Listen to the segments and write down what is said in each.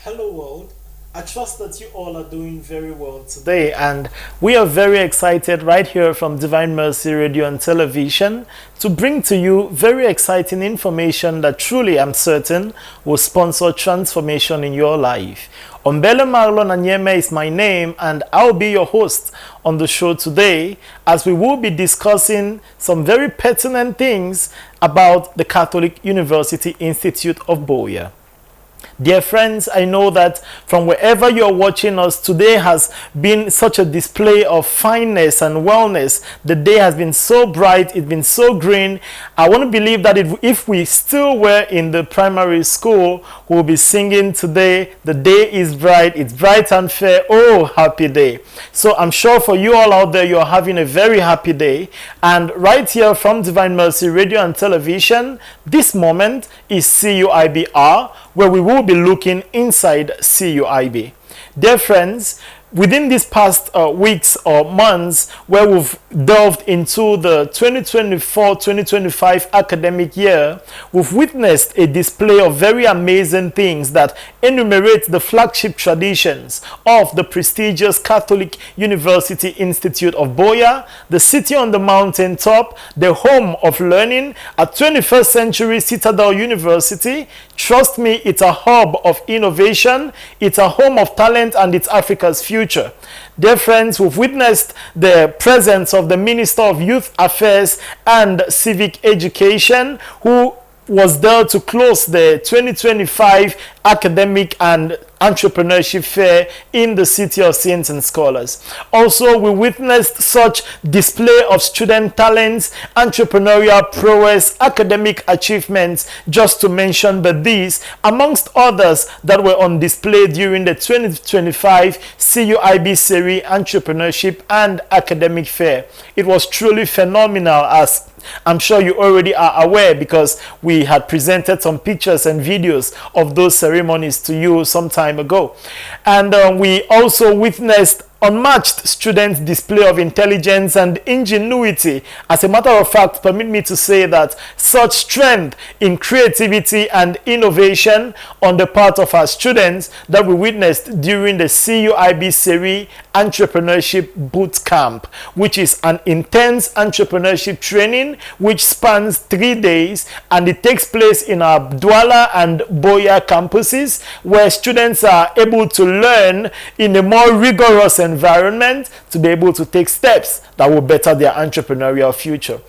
Hello world. I trust that you all are doing very well today, and we are very excited right here from Divine Mercy Radio and Television to bring to you very exciting information that truly I'm certain will sponsor transformation in your life. Ombele Marlon Anyeme is my name, and I'll be your host on the show today as we will be discussing some very pertinent things about the Catholic University Institute of Boya. Dear friends, I know that from wherever you're watching us, today has been such a display of fineness and wellness. The day has been so bright, it's been so green. I want to believe that if we still were in the primary school, we'll be singing today, the day is bright, it's bright and fair, oh, happy day. So I'm sure for you all out there, you're having a very happy day. And right here from Divine Mercy Radio and Television, this moment is CUIBR, where we will be looking inside CUIB. Dear friends, within these past weeks or months where we've delved into the 2024-2025 academic year, we've witnessed a display of very amazing things that enumerate the flagship traditions of the prestigious Catholic University Institute of Boya, the city on the mountain top, the home of learning, a 21st century Citadel University. Trust me, it's a hub of innovation, it's a home of talent, and it's Africa's future. Dear friends, we've witnessed the presence of the Minister of Youth Affairs and Civic Education, who was there to close the 2025 academic and entrepreneurship fair in the city of saints and scholars. Also, we witnessed such display of student talents, entrepreneurial prowess, academic achievements, just to mention but these, amongst others that were on display during the 2025 CUIB Series Entrepreneurship and Academic Fair. It was truly phenomenal, as I'm sure you already are aware, because we had presented some pictures and videos of those ceremonies to you some time ago. And we also witnessed unmatched students' display of intelligence and ingenuity. As a matter of fact, permit me to say that such strength in creativity and innovation on the part of our students that we witnessed during the CUIB Series Entrepreneurship Boot Camp, which is an intense entrepreneurship training which spans 3 days, and it takes place in our Douala and Boya campuses, where students are able to learn in a more rigorous environment to be able to take steps that will better their entrepreneurial future.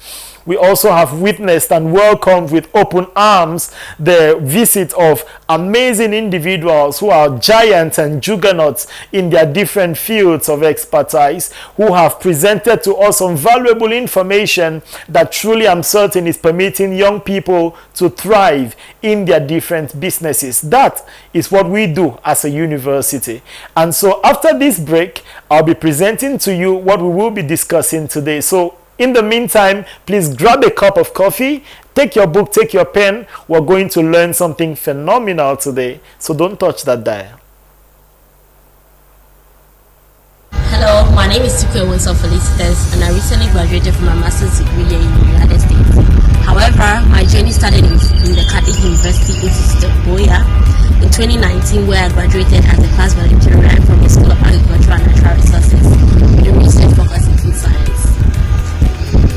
We also have witnessed and welcomed with open arms the visit of amazing individuals who are giants and juggernauts in their different fields of expertise, who have presented to us some valuable information that truly I'm certain is permitting young people to thrive in their different businesses. That is what we do as a university. And so after this break, I'll be presenting to you what we will be discussing today. So in the meantime, please grab a cup of coffee, take your book, take your pen. We're going to learn something phenomenal today, so don't touch that dial. Hello, my name is Cuib Hour Felicitas, and I recently graduated from my master's degree in the United States. However, my journey started in the Catholic University Institute of Boya in 2019, where I graduated as a class valedictorian from the School of Agriculture and Natural Resources with a research focus in food science.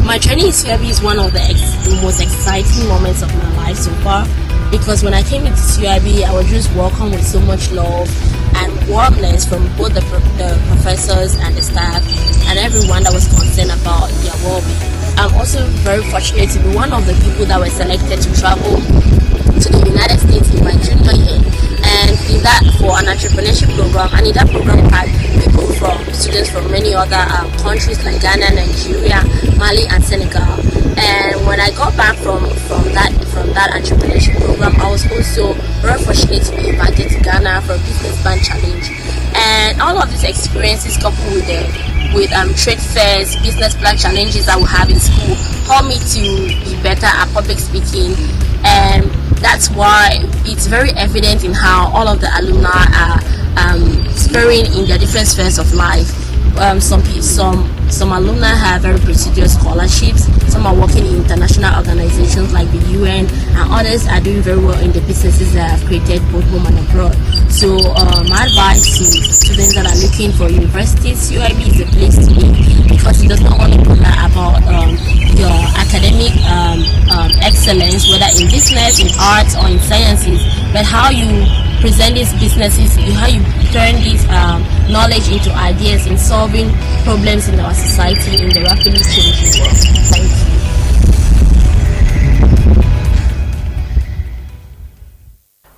My training in CUIB is one of the most exciting moments of my life so far, because when I came into CUIB, I was just welcomed with so much love and warmness from both the professors and the staff and everyone that was concerned about their well-being. I'm also very fortunate to be one of the people that were selected to travel to the United States in my junior year, and in that for an entrepreneurship program, and in that program had people from students from many other countries like Ghana, Nigeria, Mali and Senegal. And when I got back from that entrepreneurship program, I was also very fortunate to be invited to Ghana for a business band challenge. And all of these experiences coupled with trade fairs, business plan challenges that we have in school helped me to be better at public speaking, and that's why it's very evident in how all of the alumni are sparing in their different spheres of life. Some Some alumni have very prestigious scholarships. Some are working in international organizations like the UN, and others are doing very well in the businesses that have created both home and abroad. So my advice to students that are looking for universities, CUIB is a place to be, because it does not only provide about your academic excellence, whether in business, in arts, or in sciences, but how you present these businesses, how you turn this knowledge into ideas in solving problems in our society in the rapidly changing world. Thank you.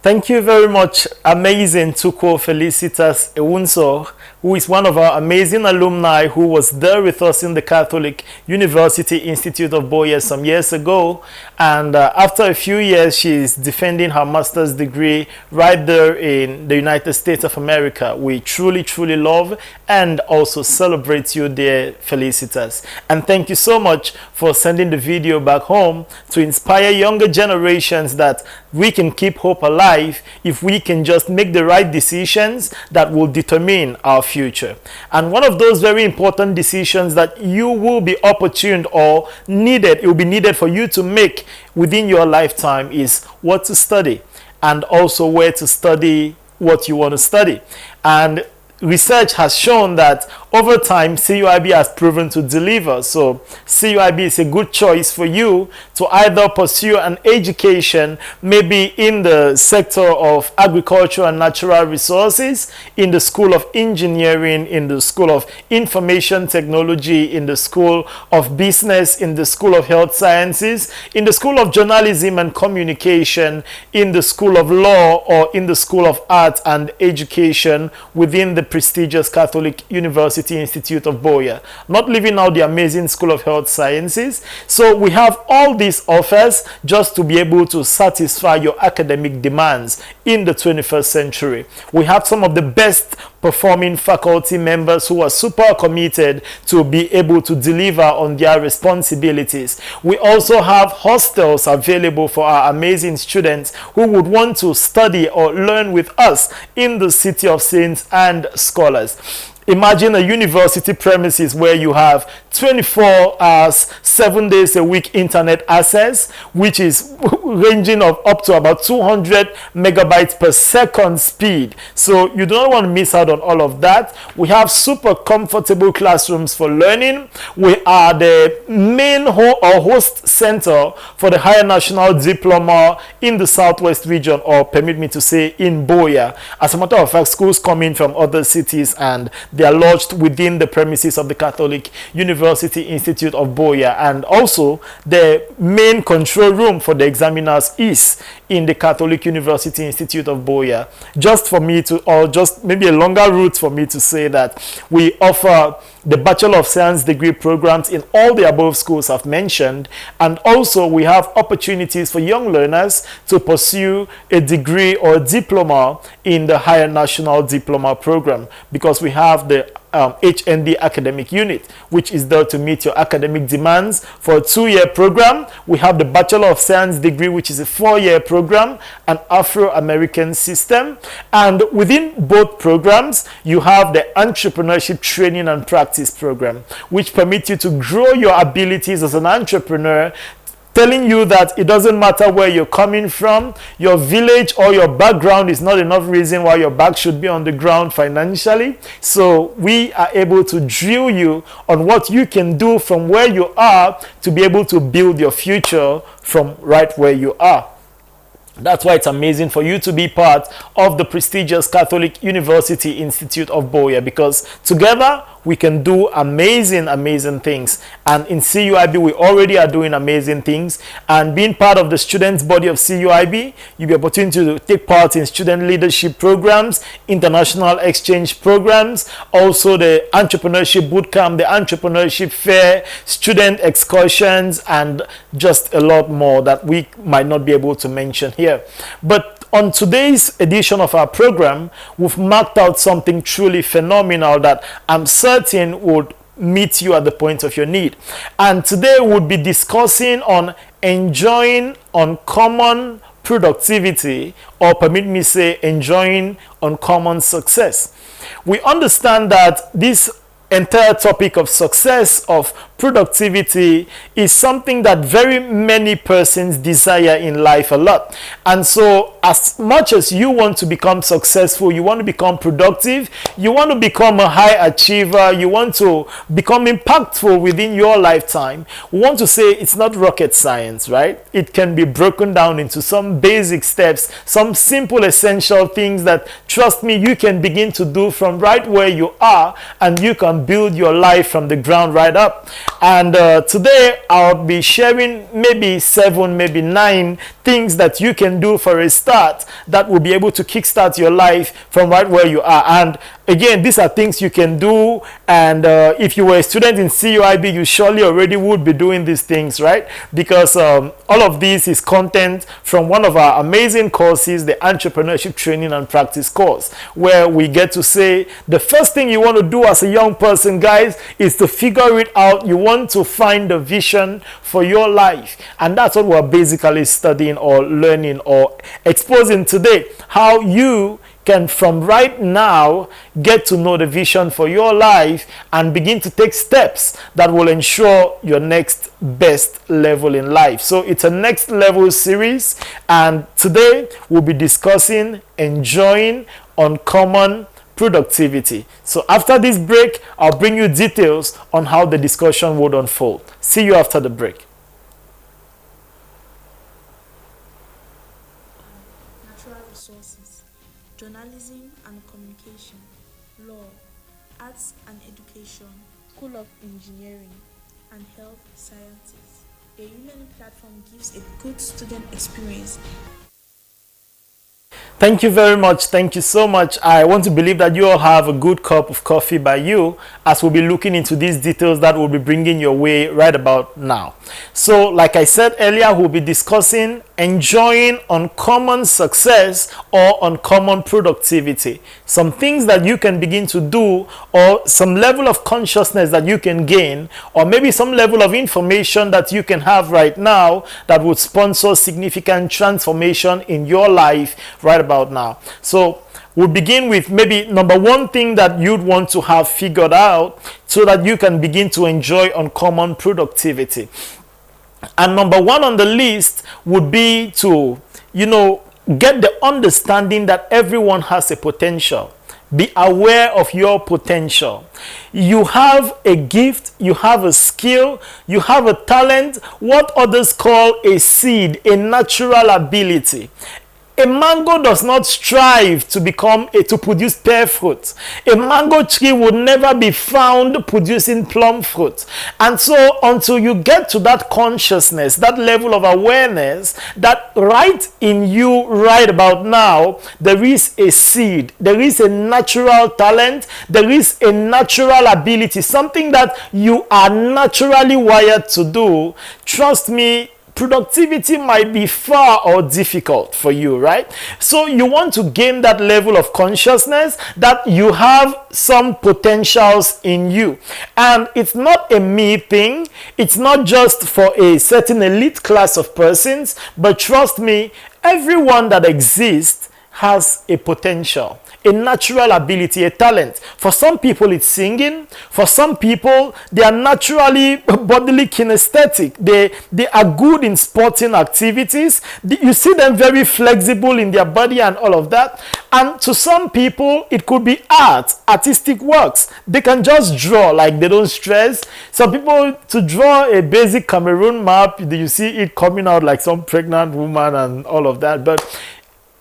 Thank you very much, amazing Tuko Felicitas Ewunso, who is one of our amazing alumni who was there with us in the Catholic University Institute of Boya some years ago. And after a few years, she is defending her master's degree right there in the United States of America. We truly, truly love and also celebrate you, dear Felicitas. And thank you so much for sending the video back home to inspire younger generations that we can keep hope alive if we can just make the right decisions that will determine our future. And one of those very important decisions that you will be opportuned or needed, it will be needed for you to make within your lifetime, is what to study, and also where to study what you want to study. And research has shown that over time, CUIB has proven to deliver. So CUIB is a good choice for you to either pursue an education, maybe in the sector of agriculture and natural resources, in the School of Engineering, in the School of Information Technology, in the School of Business, in the School of Health Sciences, in the School of Journalism and Communication, in the School of Law, or in the School of Art and Education within the prestigious Catholic University Institute of Boya, not leaving out the amazing School of Health Sciences. So we have all these offers just to be able to satisfy your academic demands in the 21st century. We have some of the best performing faculty members who are super committed to be able to deliver on their responsibilities. We also have hostels available for our amazing students who would want to study or learn with us in the City of Saints and Scholars. Imagine a university premises where you have 24 hours, 7 days a week internet access, which is ranging of up to about 200 megabytes per second speed. So you do not want to miss out on all of that. We have super comfortable classrooms for learning. We are the main host center for the Higher National Diploma in the Southwest region, or permit me to say in Boya. As a matter of fact, schools come in from other cities and they are lodged within the premises of the Catholic University Institute of Boya, and also the main control room for the examiners is in the Catholic University Institute of Boya. Just for me to, or just maybe a longer route for me to say that we offer the Bachelor of Science degree programs in all the above schools I've mentioned, and also we have opportunities for young learners to pursue a degree or a diploma in the Higher National Diploma program, because we have the HND academic unit, which is there to meet your academic demands for a 2-year program. We have the Bachelor of Science degree, which is a 4-year program, an Afro-American system. And within both programs, you have the Entrepreneurship Training and Practice program, which permits you to grow your abilities as an entrepreneur, telling you that it doesn't matter where you're coming from, your village or your background is not enough reason why your back should be on the ground financially. So we are able to drill you on what you can do from where you are to be able to build your future from right where you are. That's why it's amazing for you to be part of the prestigious Catholic University Institute of Boya, because together we can do amazing things. And in CUIB, we already are doing amazing things. And being part of the students' body of CUIB, you'll be opportunity to take part in student leadership programs, international exchange programs, also the entrepreneurship bootcamp, the entrepreneurship fair, student excursions, and just a lot more that we might not be able to mention here. But on today's edition of our program, we've marked out something truly phenomenal that I'm certain would meet you at the point of your need. And today we'll be discussing on enjoying uncommon productivity, or permit me say enjoying uncommon success. We understand that this entire topic of success, of productivity, is something that very many persons desire in life a lot. And so as much as you want to become successful, you want to become productive, you want to become a high achiever, you want to become impactful within your lifetime, we want to say it's not rocket science, right? It can be broken down into some basic steps, some simple essential things that, trust me, you can begin to do from right where you are, and you can build your life from the ground right up. And today I'll be sharing maybe 7, maybe 9 things that you can do for a start that will be able to kickstart your life from right where you are. And again, these are things you can do, and if you were a student in CUIB, you surely already would be doing these things, right? Because all of this is content from one of our amazing courses, the Entrepreneurship Training and Practice course, where we get to say the first thing you want to do as a young person, guys, is to figure it out. You want to find the vision for your life, and that's what we're basically studying or learning or exposing today. How you can from right now get to know the vision for your life and begin to take steps that will ensure your next best level in life. So it's a next level series, and today we'll be discussing enjoying uncommon productivity. So after this break, I'll bring you details on how the discussion would unfold. See you after the break. Natural resources, journalism and communication, law, arts and education, School of Engineering, and health sciences. A e-learning platform gives a good student experience. Thank you very much. Thank you so much. I want to believe that you all have a good cup of coffee by you as we'll be looking into these details that we'll be bringing your way right about now. So, like I said earlier, we'll be discussing enjoying uncommon success or uncommon productivity. Some things that you can begin to do, or some level of consciousness that you can gain, or maybe some level of information that you can have right now that would sponsor significant transformation in your life right about now. So we'll begin with maybe number one thing that you'd want to have figured out so that you can begin to enjoy uncommon productivity. And number one on the list would be to, get the understanding that everyone has a potential. Be aware of your potential. You have a gift, you have a skill, you have a talent, what others call a seed, a natural ability. A mango does not strive to produce pear fruit. A mango tree would never be found producing plum fruit. And so until you get to that consciousness, that level of awareness, that right in you right about now, there is a seed, there is a natural talent, there is a natural ability, something that you are naturally wired to do. Trust me, productivity might be far or difficult for you, right? So you want to gain that level of consciousness that you have some potentials in you. And it's not a me thing. It's not just for a certain elite class of persons, but trust me, everyone that exists has a potential, a natural ability, a talent. For some people, it's singing. For some people, they are naturally bodily kinesthetic. They are good in sporting activities. You see them very flexible in their body and all of that. And to some people, it could be art, artistic works. They can just draw, like they don't stress. Some people, to draw a basic Cameroon map, you see it coming out like some pregnant woman and all of that. But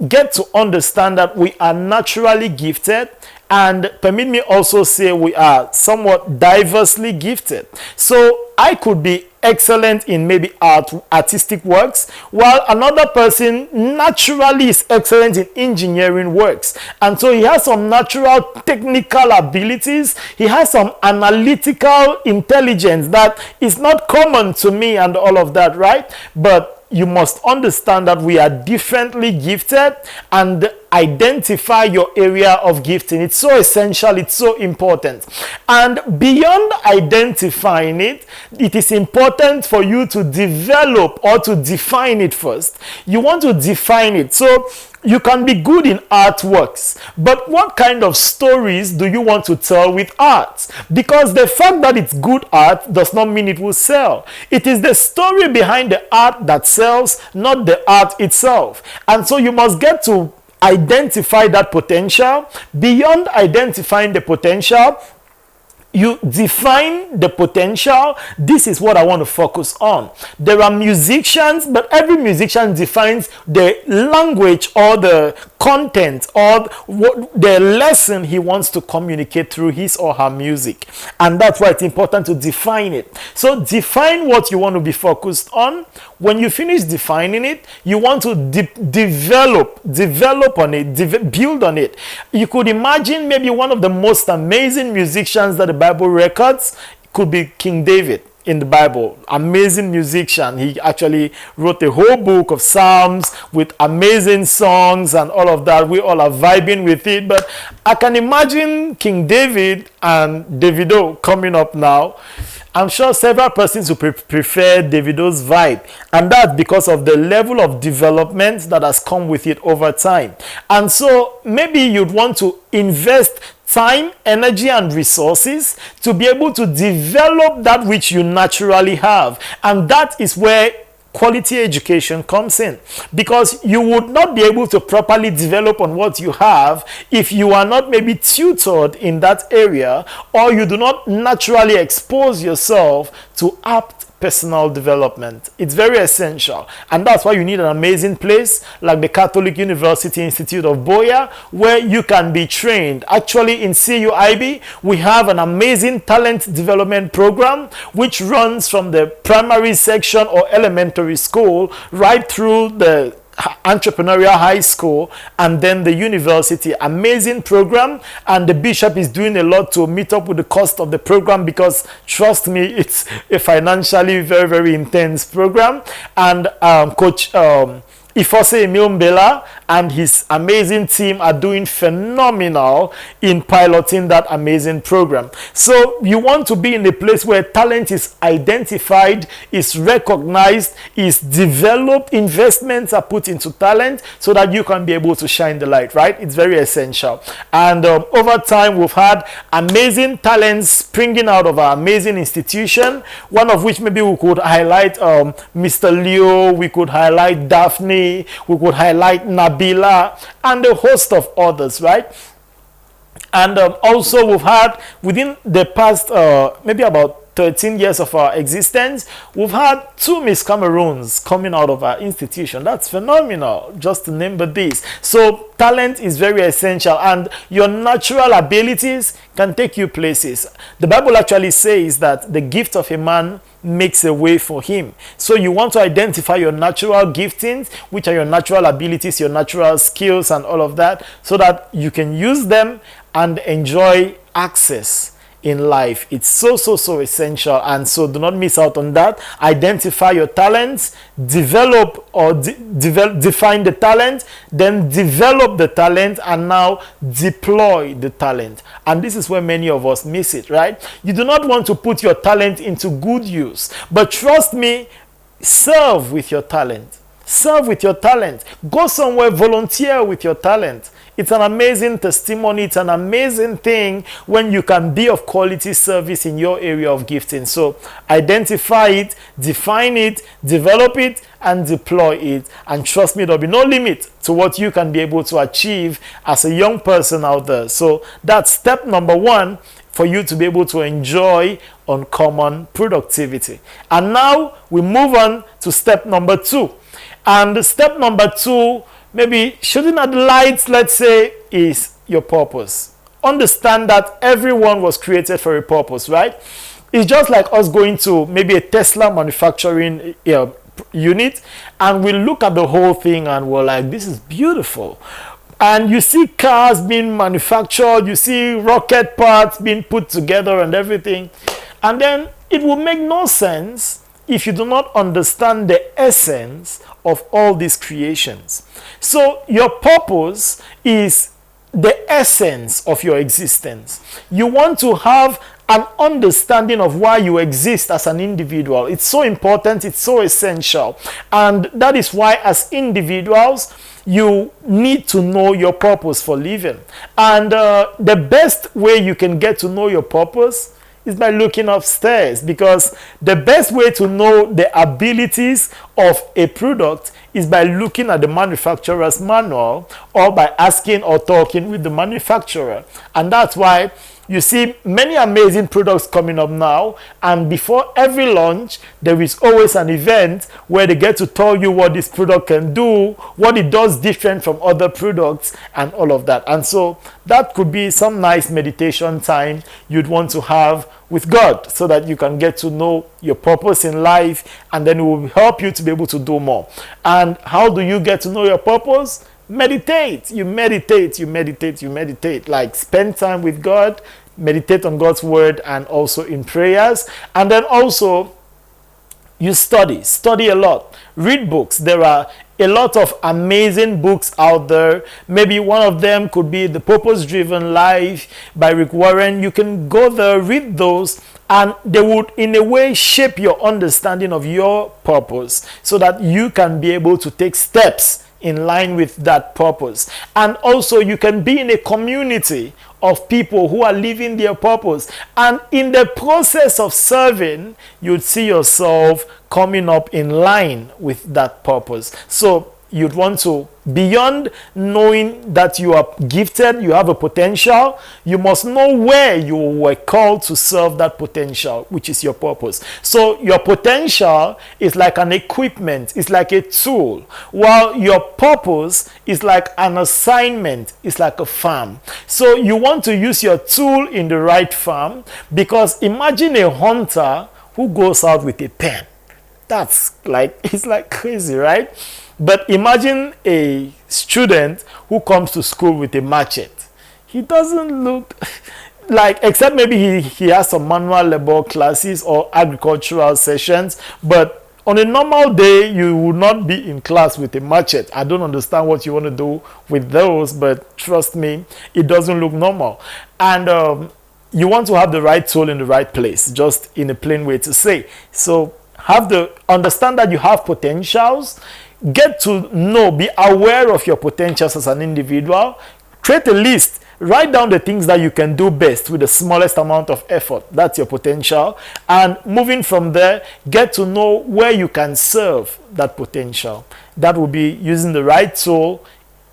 get to understand that we are naturally gifted, and permit me also say we are somewhat diversely gifted. So I could be excellent in maybe artistic works, while another person naturally is excellent in engineering works. And so he has some natural technical abilities, he has some analytical intelligence that is not common to me and all of that, right? But you must understand that we are differently gifted, and identify your area of gifting. It's so essential, it's so important. And beyond identifying it, it is important for you to develop or to define it first. You want to define it. So You can be good in artworks, but what kind of stories do you want to tell with art? Because the fact that it's good art does not mean it will sell. It is the story behind the art that sells, not the art itself. And so you must get to identify that potential. Beyond identifying the potential, you define the potential. This is what I want to focus on. There are musicians, but every musician defines the language or the content or the lesson he wants to communicate through his or her music. And that's why it's important to define it. So define what you want to be focused on. When you finish defining it, you want to develop on it, build on it. You could imagine maybe one of the most amazing musicians that the Bible records could be King David in the Bible. Amazing musician. He actually wrote a whole book of Psalms with amazing songs and all of that. We all are vibing with it. But I can imagine King David and Davido coming up now. I'm sure several persons will prefer Davido's vibe, and that's because of the level of development that has come with it over time. And so maybe you'd want to invest time, energy, and resources to be able to develop that which you naturally have. And that is where quality education comes in, because you would not be able to properly develop on what you have if you are not maybe tutored in that area, or you do not naturally expose yourself to apt personal development. It's very essential, and that's why you need an amazing place like the Catholic University Institute of Boya, where you can be trained. Actually, in CUIB, we have an amazing talent development program which runs from the primary section or elementary school right through the entrepreneurial high school and then the university. Amazing program, and the bishop is doing a lot to meet up with the cost of the program, because trust me, it's a financially very, very intense program. And Coach Ifose Emil and his amazing team are doing phenomenal in piloting that amazing program. So you want to be in a place where talent is identified, is recognized, is developed, investments are put into talent so that you can be able to shine the light, right? It's very essential. And over time, we've had amazing talents springing out of our amazing institution, one of which maybe we could highlight Mr. Leo, we could highlight Daphne, we could highlight Nabila, and a host of others, right? And also we've had, within the past maybe about 13 years of our existence, we've had 2 Miss Cameroons coming out of our institution. That's phenomenal, just to name but these. So talent is very essential, and your natural abilities can take you places. The Bible actually says that the gift of a man makes a way for him. So you want to identify your natural giftings, which are your natural abilities, your natural skills, and all of that, so that you can use them and enjoy access in life. It's so essential, and so do not miss out on that. Identify your talents, develop or define the talent, then develop the talent, and now deploy the talent. And this is where many of us miss it, right? You do not want to put your talent into good use, but trust me, serve with your talent. Serve with your talent. Go somewhere, volunteer with your talent. It's an amazing testimony. It's an amazing thing when you can be of quality service in your area of gifting. So identify it, define it, develop it, and deploy it. And trust me, there'll be no limit to what you can be able to achieve as a young person out there. So that's step number 1 for you to be able to enjoy uncommon productivity. And now we move on to step number 2. And step number 2, maybe shooting at the lights, let's say, is your purpose. Understand that everyone was created for a purpose, right? It's just like us going to maybe a Tesla manufacturing unit, and we look at the whole thing and we're like, this is beautiful. And you see cars being manufactured, you see rocket parts being put together and everything. And then it will make no sense if you do not understand the essence of all these creations. So your purpose is the essence of your existence. You want to have an understanding of why you exist as an individual. It's so important, it's so essential. And that is why, as individuals, you need to know your purpose for living. And the best way you can get to know your purpose is by looking upstairs, because the best way to know the abilities of a product is by looking at the manufacturer's manual, or by asking or talking with the manufacturer. And that's why you see many amazing products coming up now, and before every launch there is always an event where they get to tell you what this product can do, what it does different from other products, and all of that. And so that could be some nice meditation time you'd want to have with God, so that you can get to know your purpose in life, and then it will help you to be able to do more. And how do you get to know your purpose? Meditate. You meditate. Like, spend time with God, meditate on God's word, and also in prayers. And then also you study a lot, read books. There are a lot of amazing books out there. Maybe one of them could be The Purpose Driven Life by Rick Warren. You can go there, read those, and they would in a way shape your understanding of your purpose, so that you can be able to take steps in line with that purpose. And also you can be in a community of people who are living their purpose, and in the process of serving, you'd see yourself coming up in line with that purpose. So you'd want to, beyond knowing that you are gifted, you have a potential, you must know where you were called to serve that potential, which is your purpose. So your potential is like an equipment, it's like a tool, while your purpose is like an assignment, it's like a farm. So you want to use your tool in the right farm, because imagine a hunter who goes out with a pen. That's like, it's like crazy, right? But imagine a student who comes to school with a machete. He doesn't look like, except maybe he has some manual labor classes or agricultural sessions, but on a normal day you would not be in class with a machete. I don't understand what you want to do with those, but trust me, it doesn't look normal. And you want to have the right tool in the right place, just in a plain way to say. So understand that you have potentials. Get to know, be aware of your potentials as an individual. Create a list. Write down the things that you can do best with the smallest amount of effort. That's your potential. And moving from there, get to know where you can serve that potential. That will be using the right tool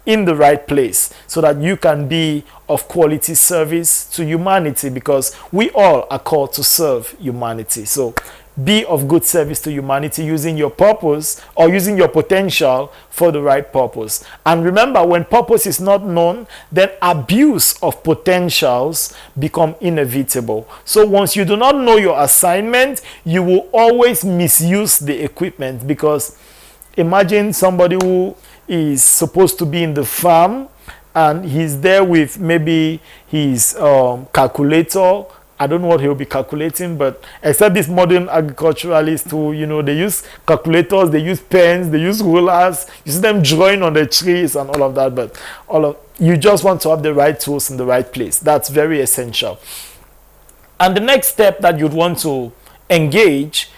in the right place, so that you can be of quality service to humanity, because we all are called to serve humanity. So be of good service to humanity, using your purpose or using your potential for the right purpose. And remember, when purpose is not known, then abuse of potentials become inevitable. So once you do not know your assignment, you will always misuse the equipment. Because imagine somebody who is supposed to be in the farm, and he's there with maybe his calculator. I don't know what he'll be calculating, but except these modern agriculturalists who, they use calculators, they use pens, they use rulers, you see them drawing on the trees and all of that. But you just want to have the right tools in the right place. That's very essential. And the next step that you'd want to engage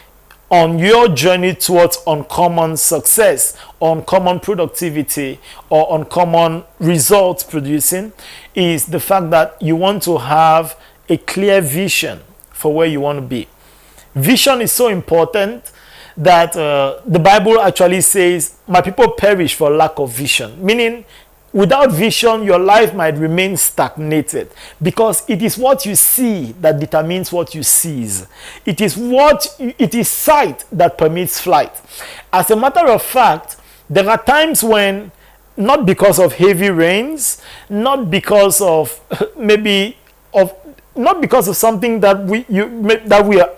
on your journey towards uncommon success, uncommon productivity, or uncommon results producing is the fact that you want to have a clear vision for where you want to be. Vision is so important that the Bible actually says, my people perish for lack of vision. Meaning, without vision, your life might remain stagnated, because it is what you see that determines what you seize. It is sight that permits flight. As a matter of fact, there are times when, not because of heavy rains, not because of not because of something that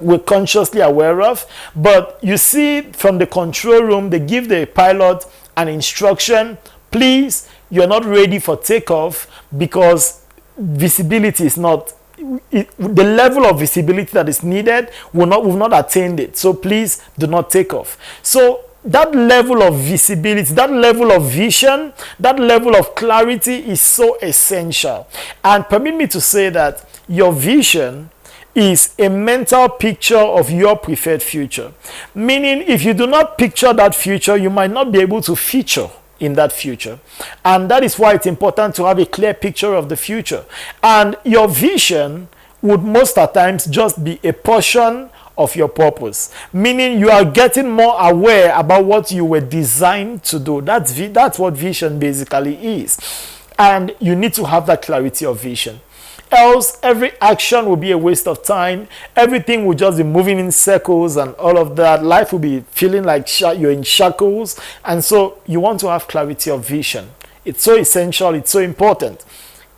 we're consciously aware of, but you see from the control room, they give the pilot an instruction: please, you're not ready for takeoff, because visibility is not, the level of visibility that is needed, we've not attained it. So please do not take off. So that level of visibility, that level of vision, that level of clarity is so essential. And permit me to say that your vision is a mental picture of your preferred future. Meaning, if you do not picture that future, you might not be able to feature in that future. And that is why it's important to have a clear picture of the future. And your vision would most of the times just be a portion of your purpose, meaning you are getting more aware about what you were designed to do. That's what vision basically is. And you need to have that clarity of vision. Else, every action will be a waste of time. Everything will just be moving in circles and all of that. Life will be feeling like you're in shackles. And so you want to have clarity of vision. It's so essential. It's so important.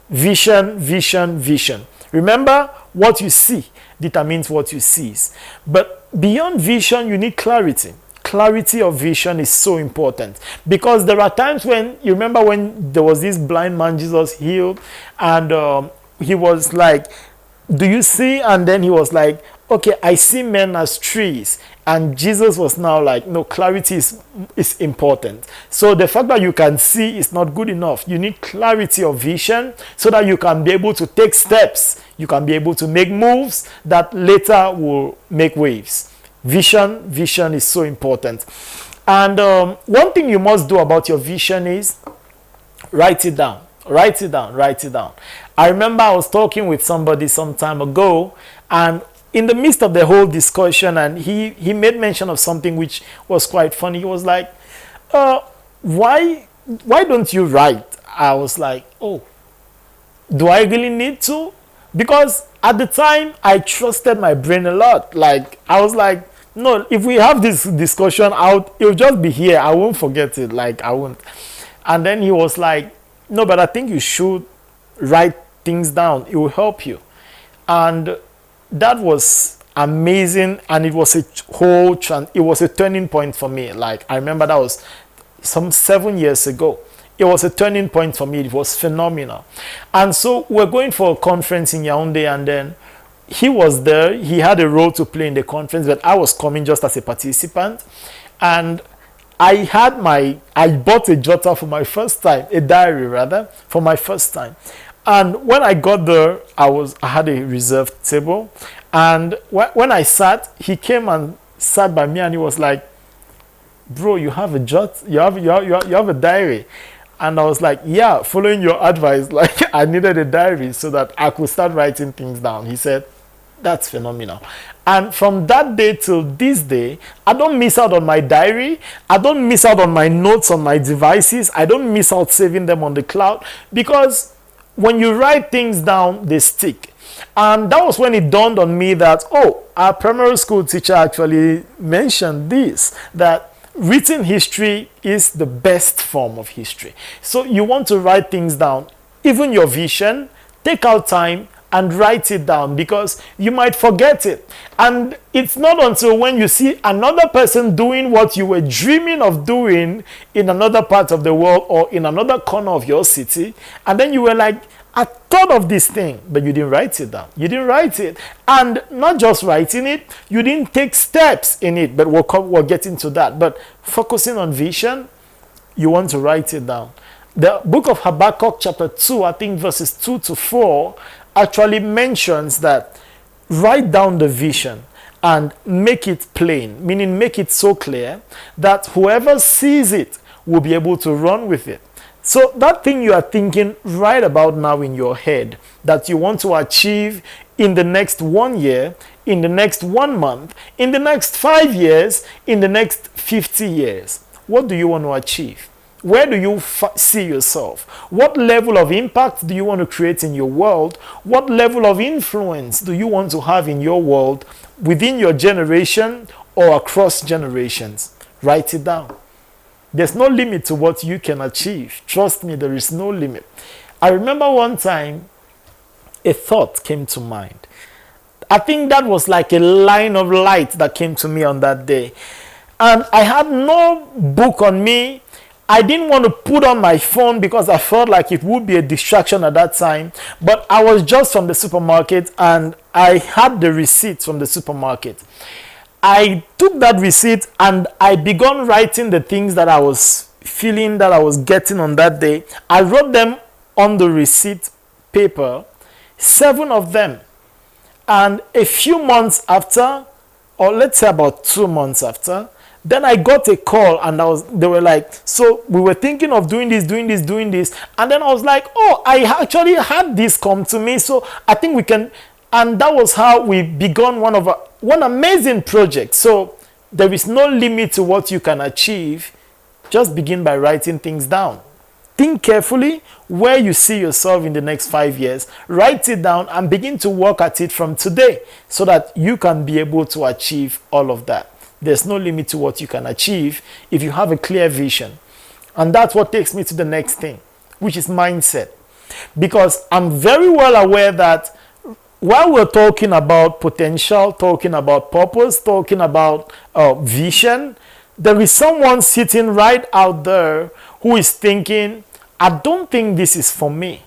Vision, vision, vision. Remember, what you see determines what you seize. But beyond vision, you need clarity. Clarity of vision is so important, because there are times when, you remember when there was this blind man Jesus healed, and he was like, do you see? And then he was like, okay, I see men as trees. And Jesus was now like, no, clarity is important. So the fact that you can see is not good enough. You need clarity of vision so that you can be able to take steps. You can be able to make moves that later will make waves. Vision is so important. And one thing you must do about your vision is write it down. Write it down. I remember I was talking with somebody some time ago, and in the midst of the whole discussion, and he made mention of something which was quite funny. He was like, why don't you write? I was like, oh, do I really need to? Because at the time, I trusted my brain a lot. Like, I was like, no, if we have this discussion out, it'll just be here. I won't forget it. Like, I won't. And then he was like, no, but I think you should write things down. It will help you. And that was amazing, and it was it was a turning point for me. Like, I remember that was some 7 years ago. It was a turning point for me. It was phenomenal. And so we're going for a conference in Yaoundé, and then he was there. He had a role to play in the conference, but I was coming just as a participant. And I bought a jotter for my first time, a diary rather, for my first time. And when I got there, I had a reserved table. And when I sat, he came and sat by me, and he was like, bro, you have a you have a diary. And I was like, yeah, following your advice, like, I needed a diary so that I could start writing things down. He said, that's phenomenal. And from that day till this day, I don't miss out on my diary. I don't miss out on my notes on my devices. I don't miss out saving them on the cloud, because when you write things down, they stick. And that was when it dawned on me that, oh, our primary school teacher actually mentioned this, that written history is the best form of history. So you want to write things down, even your vision. Take out time and write it down, because you might forget it. And it's not until when you see another person doing what you were dreaming of doing in another part of the world or in another corner of your city, and then you were like, I thought of this thing, but you didn't write it down. You didn't write it. And not just writing it, you didn't take steps in it, but we'll get into that. But focusing on vision, you want to write it down. The book of Habakkuk chapter 2, I think verses 2 to 4, actually mentions that write down the vision and make it plain, meaning make it so clear that whoever sees it will be able to run with it. So that thing you are thinking right about now in your head that you want to achieve in the next 1 year, in the next 1 month, in the next 5 years, in the next 50 years, what do you want to achieve? Where do you see yourself? What level of impact do you want to create in your world? What level of influence do you want to have in your world within your generation or across generations? Write it down. There's no limit to what you can achieve. Trust me, there is no limit. I remember one time a thought came to mind. I think that was like a line of light that came to me on that day. And I had no book on me. I didn't want to put on my phone because I felt like it would be a distraction at that time. But I was just from the supermarket and I had the receipts from the supermarket. I took that receipt and I began writing the things that I was feeling that I was getting on that day. I wrote them on the receipt paper, 7 of them. And a few months after, or let's say about 2 months after, then I got a call, and they were like, so we were thinking of doing this. And then I was like, oh, I actually had this come to me, so I think we can. And that was how we began one amazing project. So there is no limit to what you can achieve. Just begin by writing things down. Think carefully where you see yourself in the next 5 years. Write it down and begin to work at it from today so that you can be able to achieve all of that. There's no limit to what you can achieve if you have a clear vision. And that's what takes me to the next thing, which is mindset. Because I'm very well aware that while we're talking about potential, talking about purpose, talking about vision, there is someone sitting right out there who is thinking, I don't think this is for me,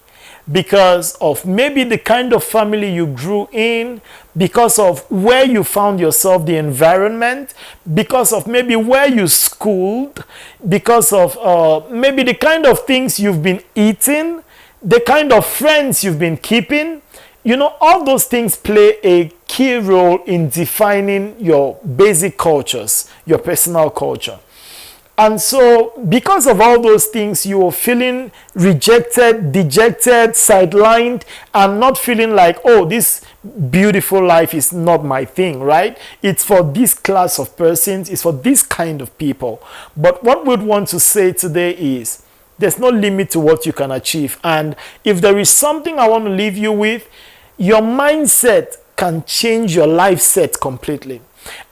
because of maybe the kind of family you grew in, because of where you found yourself, the environment, because of maybe where you schooled, because of maybe the kind of things you've been eating, the kind of friends you've been keeping. You know, all those things play a key role in defining your basic cultures, your personal culture. And so, because of all those things, you're feeling rejected, dejected, sidelined, and not feeling like, oh, this beautiful life is not my thing, right? It's for this class of persons, it's for this kind of people. But what we'd want to say today is, there's no limit to what you can achieve. And if there is something I want to leave you with, your mindset can change your life set completely.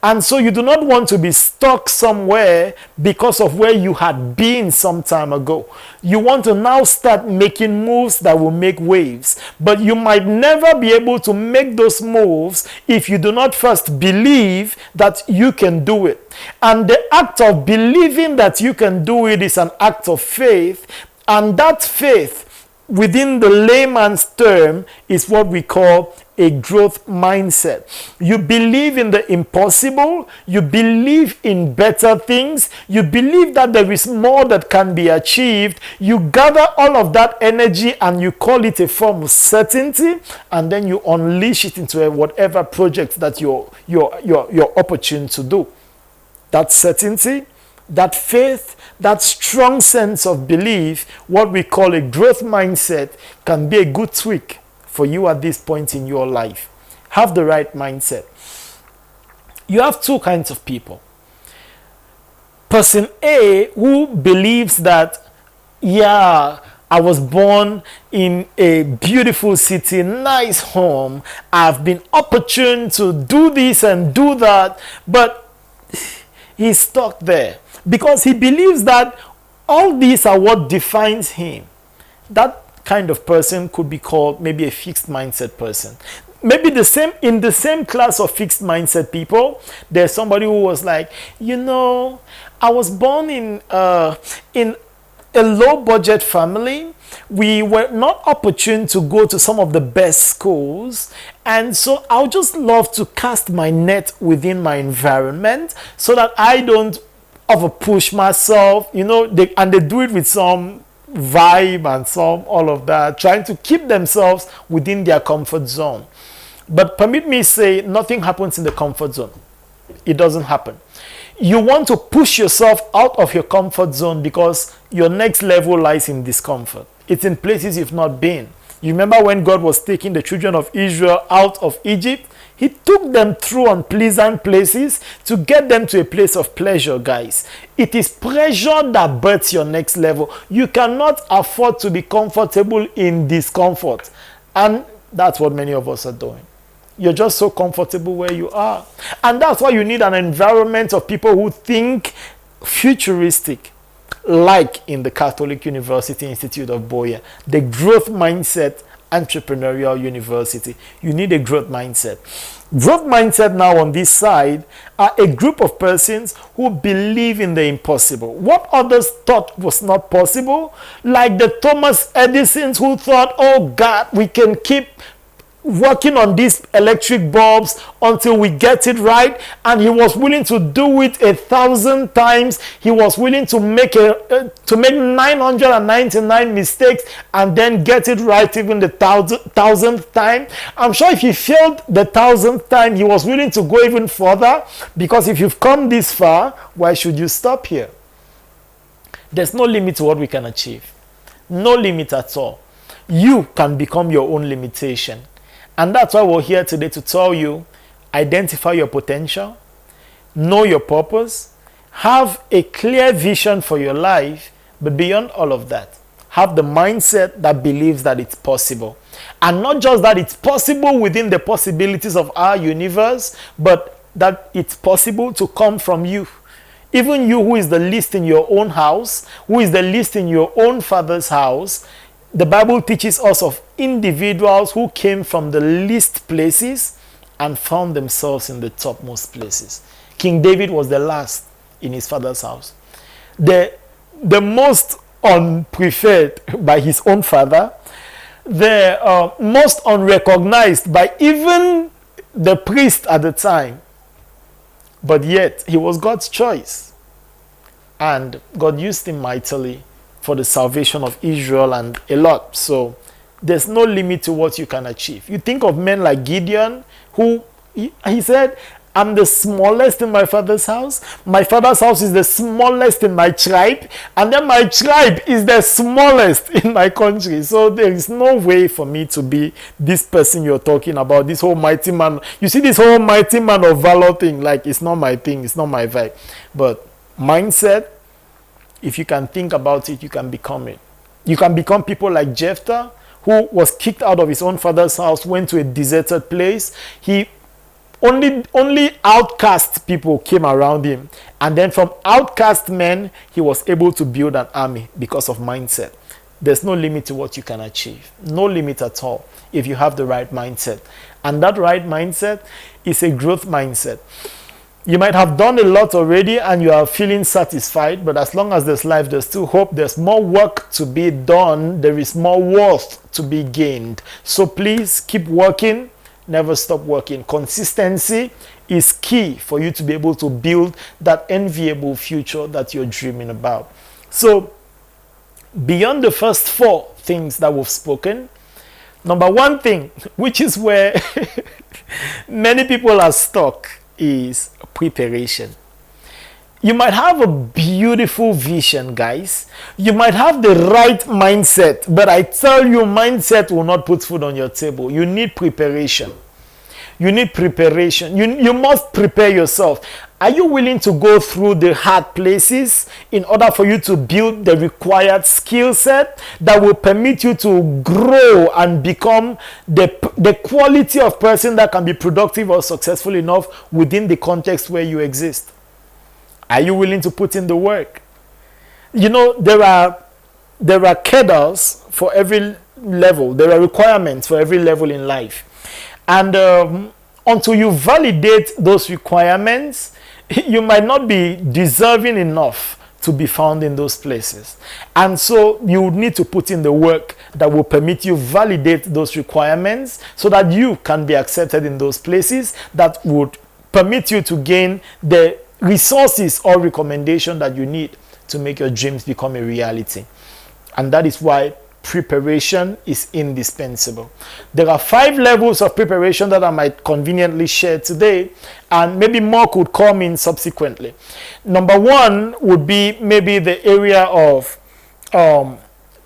And so you do not want to be stuck somewhere because of where you had been some time ago. You want to now start making moves that will make waves. But you might never be able to make those moves if you do not first believe that you can do it. And the act of believing that you can do it is an act of faith. And that faith, within the layman's term, is what we call a growth mindset. You believe in the impossible, you believe in better things, you believe that there is more that can be achieved. You gather all of that energy and you call it a form of certainty, and then you unleash it into whatever project that you're opportune to do. That certainty, that faith, that strong sense of belief, what we call a growth mindset, can be a good tweak for you at this point in your life. Have the right mindset. You have two kinds of people. Person A, who believes that, yeah, I was born in a beautiful city, nice home, I've been opportune to do this and do that, but he's stuck there because he believes that all these are what defines him. That kind of person could be called maybe a fixed mindset person. Maybe in the same class of fixed mindset people, there's somebody who was like, you know, I was born in a low budget family. We were not opportune to go to some of the best schools, and so I would just love to cast my net within my environment so that I don't over push myself, you know. They do it with some vibe and some all of that, trying to keep themselves within their comfort zone. But permit me say, nothing happens in the comfort zone. It doesn't happen. You want to push yourself out of your comfort zone because your next level lies in discomfort. It's in places you've not been. You remember when God was taking the children of Israel out of Egypt? He took them through unpleasant places to get them to a place of pleasure, guys. It is pleasure that births your next level. You cannot afford to be comfortable in discomfort. And that's what many of us are doing. You're just so comfortable where you are. And that's why you need an environment of people who think futuristic, like in the Catholic University Institute of Boya, the growth mindset entrepreneurial university. You need a growth mindset. Growth mindset now on this side are a group of persons who believe in the impossible. What others thought was not possible, like the Thomas Edisons who thought, oh God, we can keep working on these electric bulbs until we get it right, and he was willing to do it 1,000 times. He was willing to make 999 mistakes and then get it right even the thousandth time. I'm sure if he failed the 1,000th time, he was willing to go even further, because if you've come this far, why should you stop here? There's no limit to what we can achieve. No limit at all. You can become your own limitation. And that's why we're here today, to tell you, identify your potential, know your purpose, have a clear vision for your life, but beyond all of that, have the mindset that believes that it's possible. And not just that it's possible within the possibilities of our universe, but that it's possible to come from you. Even you, who is the least in your own house, who is the least in your own father's house. The Bible teaches us of individuals who came from the least places and found themselves in the topmost places. King David was the last in his father's house. The most unpreferred by his own father. The most unrecognized by even the priest at the time. But yet, he was God's choice. And God used him mightily for the salvation of Israel and a lot. So there's no limit to what you can achieve. You think of men like Gideon, who he said, I'm the smallest in my father's house. My father's house is the smallest in my tribe. And then my tribe is the smallest in my country. So there is no way for me to be this person you're talking about, this whole mighty man. You see this whole mighty man of valor thing, like it's not my thing, it's not my vibe. But mindset, if you can think about it, you can become it. You can become people like Jephthah, who was kicked out of his own father's house, went to a deserted place. He only outcast people came around him. And then from outcast men, he was able to build an army because of mindset. There's no limit to what you can achieve. No limit at all if you have the right mindset. And that right mindset is a growth mindset. You might have done a lot already and you are feeling satisfied, but as long as there's life, there's still hope. There's more work to be done. There is more worth to be gained. So please keep working. Never stop working. Consistency is key for you to be able to build that enviable future that you're dreaming about. So beyond the first 4 things that we've spoken, number 1 thing, which is where many people are stuck, is preparation. You might have a beautiful vision, guys. You might have the right mindset, but I tell you, mindset will not put food on your table. You need preparation. You need preparation. You must prepare yourself. Are you willing to go through the hard places in order for you to build the required skill set that will permit you to grow and become the quality of person that can be productive or successful enough within the context where you exist? Are you willing to put in the work? You know, there are cadres for every level. There are requirements for every level in life. And until you validate those requirements, you might not be deserving enough to be found in those places. And so you would need to put in the work that will permit you validate those requirements so that you can be accepted in those places that would permit you to gain the resources or recommendation that you need to make your dreams become a reality. And that is why preparation is indispensable. There are 5 levels of preparation that I might conveniently share today, and maybe more could come in subsequently. Number 1 would be maybe the area of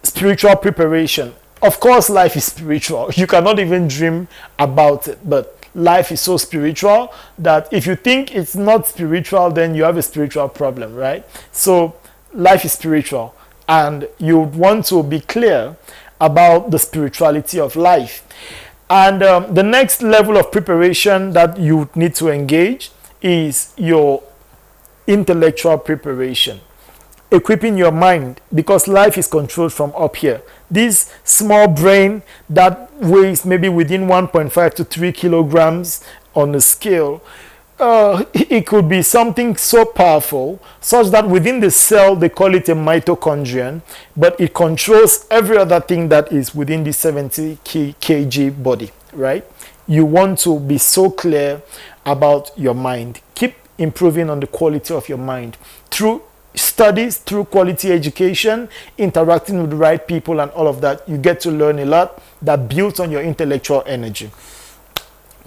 spiritual preparation. Of course, life is spiritual. You cannot even dream about it, but life is so spiritual that if you think it's not spiritual, then you have a spiritual problem, right? So life is spiritual, and you want to be clear about the spirituality of life. And the next level of preparation that you need to engage is your intellectual preparation. Equipping your mind, because life is controlled from up here. This small brain that weighs maybe within 1.5 to 3 kilograms on a scale, it could be something so powerful such that within the cell they call it a mitochondrion, but it controls every other thing that is within the 70 kg body, right? You want to be so clear about your mind. Keep improving on the quality of your mind through studies, through quality education, interacting with the right people and all of that. You get to learn a lot that builds on your intellectual energy.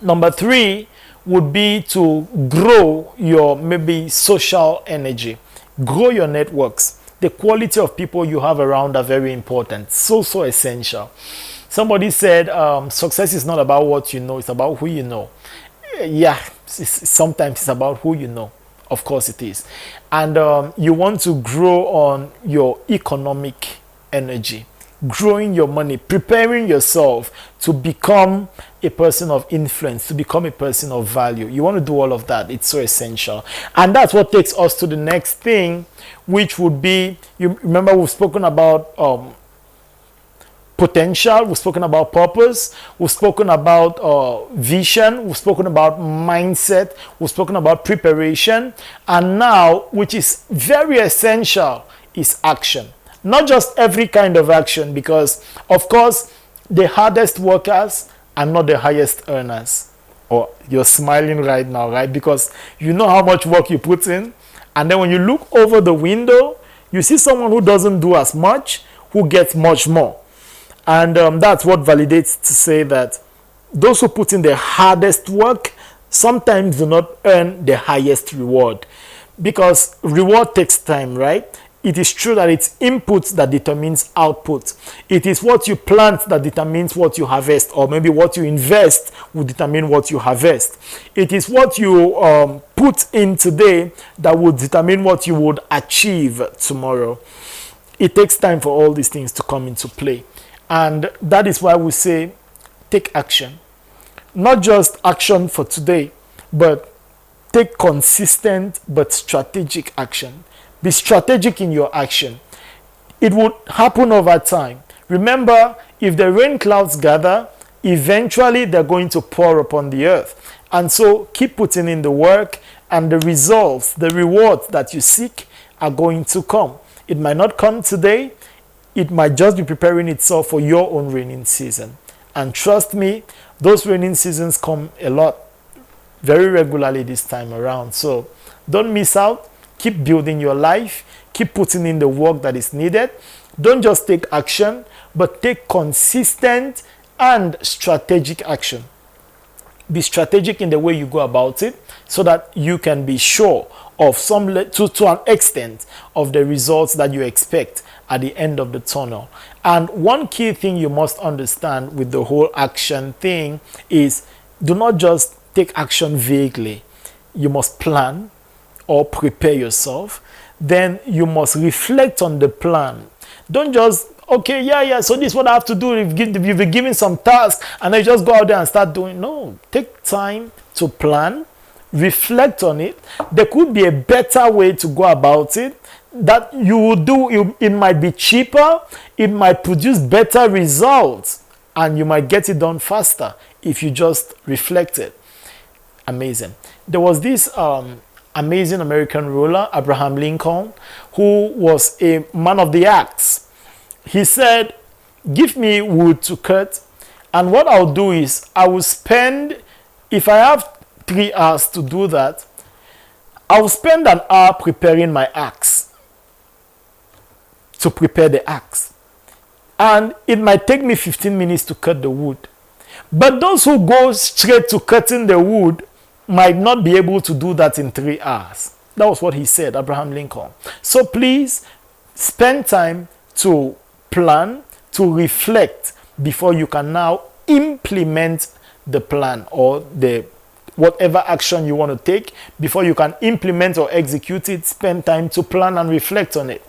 Number 3 would be to grow your maybe social energy. Grow your networks. The quality of people you have around are very important. So essential. Somebody said success is not about what you know, it's about who you know. Yeah, sometimes it's about who you know. Of course it is. And you want to grow on your economic energy, growing your money, preparing yourself to become a person of influence, to become a person of value. You want to do all of that. It's so essential. And that's what takes us to the next thing, which would be, you remember we've spoken about potential, we've spoken about purpose, we've spoken about vision, we've spoken about mindset, we've spoken about preparation, and now, which is very essential, is action. Not just every kind of action, because of course the hardest workers are not the highest earners. Or you're smiling right now, right? Because you know how much work you put in, and then when you look over the window, you see someone who doesn't do as much, who gets much more. And that's what validates to say that those who put in the hardest work sometimes do not earn the highest reward, because reward takes time, right? It is true that it's input that determines output. It is what you plant that determines what you harvest, or maybe what you invest will determine what you harvest. It is what you put in today that will determine what you would achieve tomorrow. It takes time for all these things to come into play. And that is why we say take action. Not just action for today, but take consistent but strategic action. Be strategic in your action. It would happen over time. Remember, if the rain clouds gather, eventually they're going to pour upon the earth. And so keep putting in the work, and the results, the rewards that you seek are going to come. It might not come today. It might just be preparing itself for your own raining season. And trust me, those raining seasons come a lot, very regularly this time around. So don't miss out. Keep building your life. Keep putting in the work that is needed. Don't just take action, but take consistent and strategic action. Be strategic in the way you go about it, so that you can be sure of to an extent of the results that you expect at the end of the tunnel. And one key thing you must understand with the whole action thing is, do not just take action vaguely. You must plan or prepare yourself. Then you must reflect on the plan. Don't just, okay, yeah, so this is what I have to do. You've been given some tasks and then just go out there and start doing. No, take time to plan, reflect on it. There could be a better way to go about it that you will do. It might be cheaper, it might produce better results, and you might get it done faster if you just reflect it. Amazing. There was this amazing American ruler, Abraham Lincoln, who was a man of the axe. He said, give me wood to cut, and what I'll do is I will spend, if I have 3 hours to do that, I will spend an hour preparing my axe, to prepare the axe. And it might take me 15 minutes to cut the wood. But those who go straight to cutting the wood might not be able to do that in 3 hours. That was what he said, Abraham Lincoln. So please spend time to plan, to reflect before you can now implement the plan or the whatever action you want to take. Before you can implement or execute it, spend time to plan and reflect on it.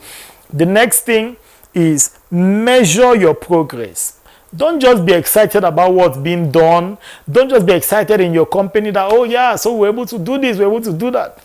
The next thing is measure your progress. Don't just be excited about what's being done. Don't just be excited in your company that, oh yeah, so we're able to do this, we're able to do that.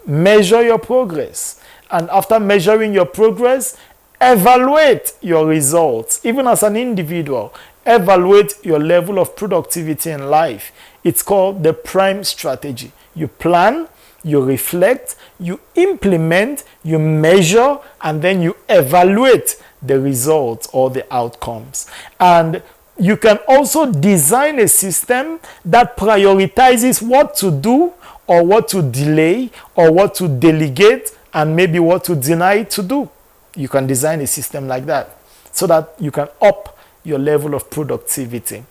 Measure your progress. And after measuring your progress, evaluate your results. Even as an individual, evaluate your level of productivity in life. It's called the prime strategy. You plan, you reflect, you implement, you measure, and then you evaluate the results or the outcomes. And You can also design a system that prioritizes what to do or what to delay or what to delegate and maybe what to deny to do. You can design a system like that so that you can up your level of productivity.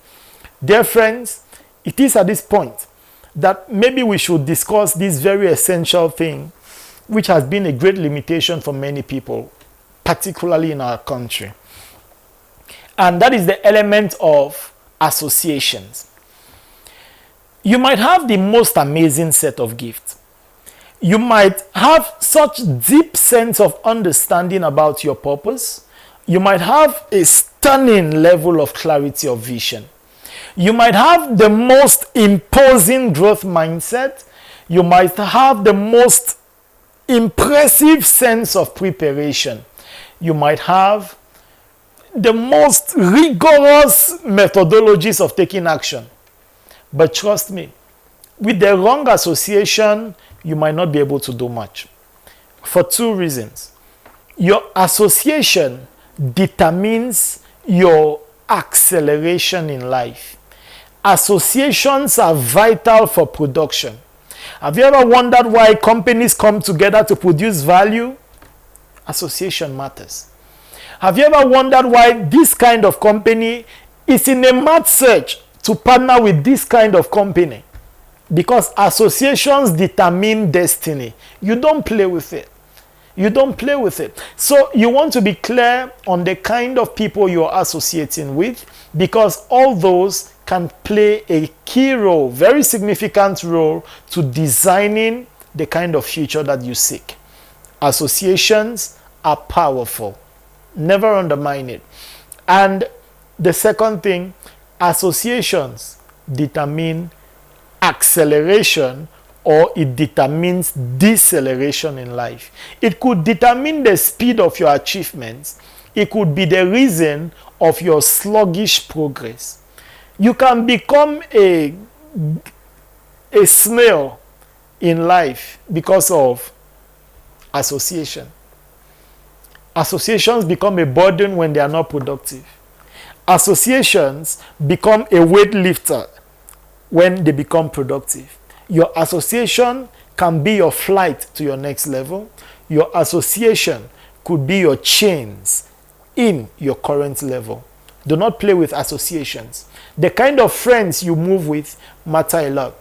Dear friends, it is at this point that maybe we should discuss this very essential thing, which has been a great limitation for many people, particularly in our country. And that is the element of associations. You might have the most amazing set of gifts. You might have such deep sense of understanding about your purpose. You might have a stunning level of clarity of vision. You might have the most imposing growth mindset. You might have the most impressive sense of preparation. You might have the most rigorous methodologies of taking action. But trust me, with the wrong association, you might not be able to do much. For two reasons. Your association determines your acceleration in life. Associations are vital for production. Have you ever wondered why companies come together to produce value? Association matters. Have you ever wondered why this kind of company is in a mad search to partner with this kind of company? Because associations determine destiny. You don't play with it. You don't play with it. So you want to be clear on the kind of people you're associating with, because all those can play a key role, very significant role, to designing the kind of future that you seek. Associations are powerful. Never undermine it. And the second thing, associations determine acceleration, or it determines deceleration in life. It could determine the speed of your achievements. It could be the reason of your sluggish progress. You can become a snail in life because of association. Associations become a burden when they are not productive. Associations become a weightlifter when they become productive. Your association can be your flight to your next level. Your association could be your chains in your current level. Do not play with associations. The kind of friends you move with matter a lot.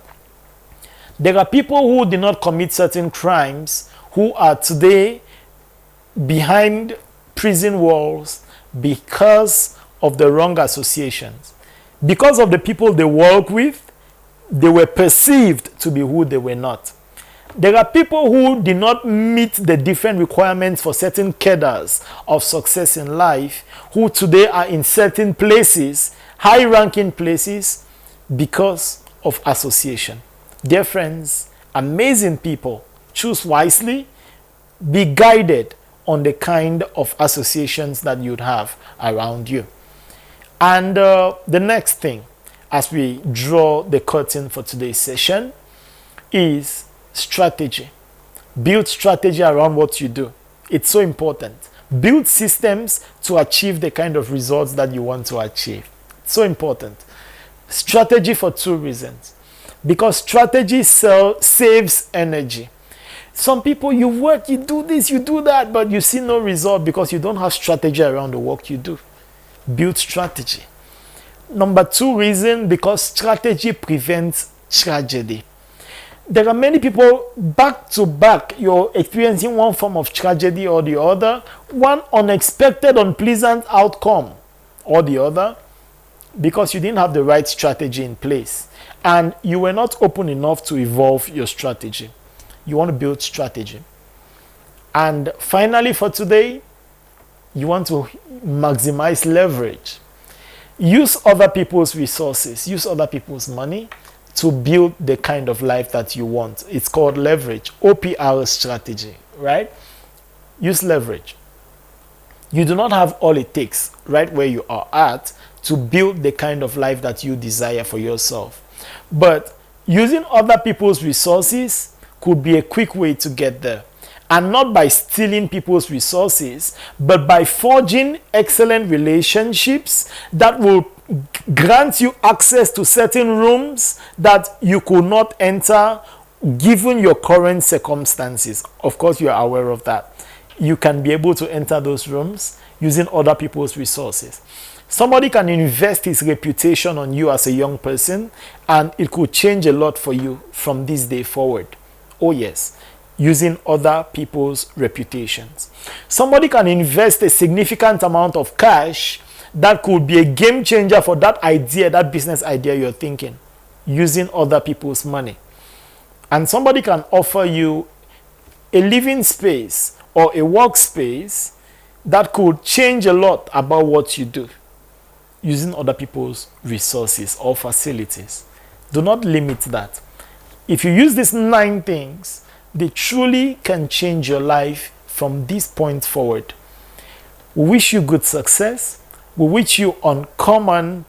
There are people who did not commit certain crimes who are today behind prison walls because of the wrong associations. Because of the people they work with, they were perceived to be who they were not. There are people who did not meet the different requirements for certain cadres of success in life, who today are in certain places, high-ranking places, because of association. Dear friends, amazing people, choose wisely, be guided on the kind of associations that you'd have around you. And the next thing, as we draw the curtain for today's session, is strategy. Build strategy around what you do. It's so important. Build systems to achieve the kind of results that you want to achieve. It's so important. Strategy for two reasons. Because strategy saves energy. Some people, you work, you do this, you do that, but you see no result because you don't have strategy around the work you do. Build strategy. Number two reason, because strategy prevents tragedy. There are many people back to back, you're experiencing one form of tragedy or the other, one unexpected, unpleasant outcome or the other, because you didn't have the right strategy in place and you were not open enough to evolve your strategy. You want to build strategy. And finally, for today, you want to maximize leverage. Use other people's resources, use other people's money to build the kind of life that you want. It's called leverage, OPR strategy, right? Use leverage. You do not have all it takes right where you are at to build the kind of life that you desire for yourself. But using other people's resources could be a quick way to get there. And not by stealing people's resources, but by forging excellent relationships that will grant you access to certain rooms that you could not enter given your current circumstances. Of course, you are aware of that. You can be able to enter those rooms using other people's resources. Somebody can invest his reputation on you as a young person, and it could change a lot for you from this day forward. Oh yes, using other people's reputations. Somebody can invest a significant amount of cash that could be a game changer for that idea, that business idea you're thinking, using other people's money. And somebody can offer you a living space or a workspace that could change a lot about what you do, using other people's resources or facilities. Do not limit that. If you use these 9 things, they truly can change your life from this point forward. We wish you good success. We wish you uncommon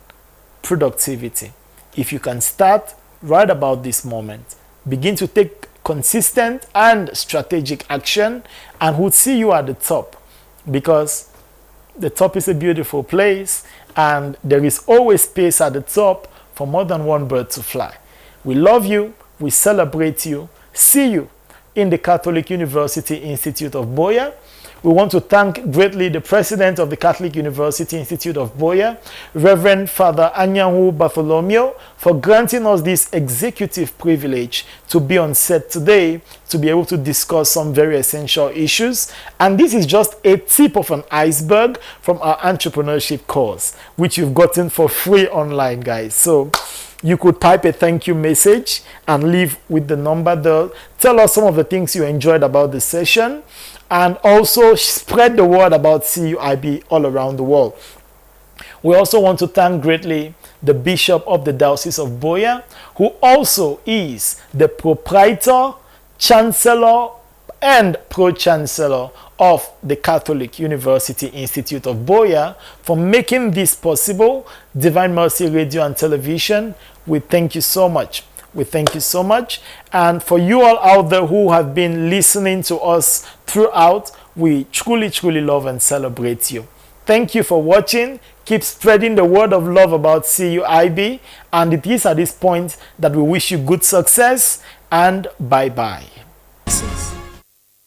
productivity. If you can start right about this moment, begin to take consistent and strategic action, and we'll see you at the top, because the top is a beautiful place and there is always space at the top for more than one bird to fly. We love you. We celebrate you. See you in the Catholic University Institute of Boya. We want to thank greatly the president of the Catholic University Institute of Boya, Reverend Father Anyanwu Bartholomew, for granting us this executive privilege to be on set today, to be able to discuss some very essential issues. And this is just a tip of an iceberg from our entrepreneurship course, which you've gotten for free online, guys. So you could type a thank you message and leave with the number there. Tell us some of the things you enjoyed about the session, and also spread the word about CUIB all around the world. We also want to thank greatly the Bishop of the Diocese of Boya, who also is the proprietor, chancellor, and pro-chancellor of the Catholic University Institute of Boya, for making this possible. Divine Mercy Radio and Television, we thank you so much. We thank you so much. And for you all out there who have been listening to us throughout, we truly, truly love and celebrate you. Thank you for watching. Keep spreading the word of love about CUIB. And it is at this point that we wish you good success, and bye-bye.